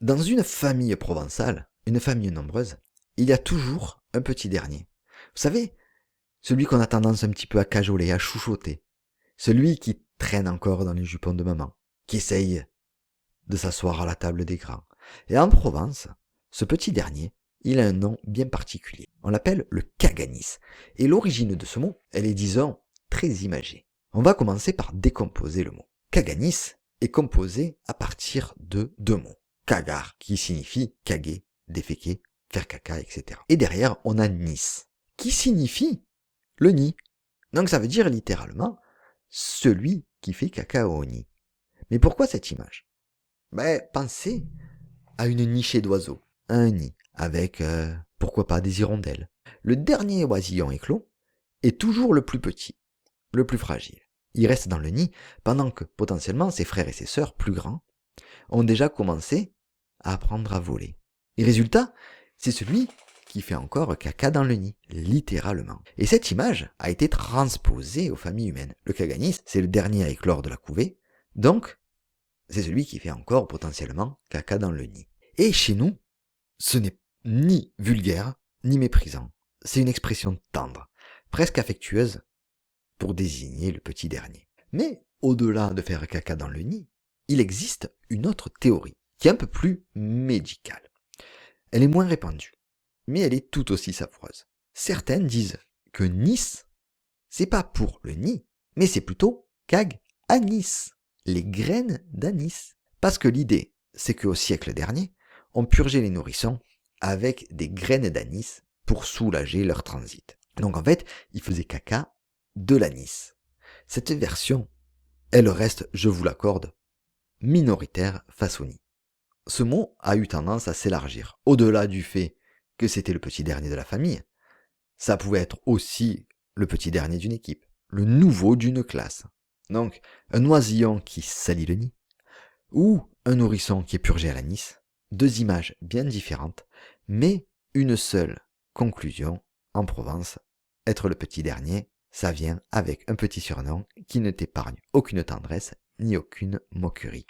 Dans une famille provençale, une famille nombreuse, il y a toujours un petit dernier. Vous savez, celui qu'on a tendance un petit peu à cajoler, à chouchouter. Celui qui traîne encore dans les jupons de maman, qui essaye de s'asseoir à la table des grands. Et en Provence, ce petit dernier, il a un nom bien particulier. On l'appelle le caganis. Et l'origine de ce mot, elle est, disons, très imagée. On va commencer par décomposer le mot. Caganis est composé à partir de deux mots. Cagar, qui signifie caguer, déféquer, faire caca, etc. Et derrière, on a nis, qui signifie le nid. Donc ça veut dire littéralement celui qui fait caca au nid. Mais pourquoi cette image? Pensez à une nichée d'oiseaux, à un nid, avec, pourquoi pas, des hirondelles. Le dernier oisillon éclos est toujours le plus petit, le plus fragile. Il reste dans le nid pendant que, potentiellement, ses frères et ses sœurs, plus grands, ont déjà commencé à apprendre à voler. Et résultat, c'est celui qui fait encore caca dans le nid, littéralement. Et cette image a été transposée aux familles humaines. Le caganis, c'est le dernier à éclore de la couvée, donc c'est celui qui fait encore potentiellement caca dans le nid. Et chez nous, ce n'est ni vulgaire, ni méprisant. C'est une expression tendre, presque affectueuse, pour désigner le petit dernier. Mais au-delà de faire caca dans le nid, il existe une autre théorie, qui est un peu plus médicale. Elle est moins répandue, mais elle est tout aussi savoureuse. Certaines disent que Nice, c'est pas pour le nid, mais c'est plutôt cag anis, les graines d'anis. Parce que l'idée, c'est qu'au siècle dernier, on purgeait les nourrissons avec des graines d'anis pour soulager leur transit. Donc en fait, ils faisaient caca de l'anis. Cette version, elle reste, je vous l'accorde, minoritaire face au nid. Ce mot a eu tendance à s'élargir, au-delà du fait que c'était le petit dernier de la famille. Ça pouvait être aussi le petit dernier d'une équipe, le nouveau d'une classe. Donc, un oisillon qui salit le nid, ou un nourrisson qui est purgé à l'anis, deux images bien différentes, mais une seule conclusion en Provence, être le petit dernier, ça vient avec un petit surnom qui ne t'épargne aucune tendresse ni aucune moquerie.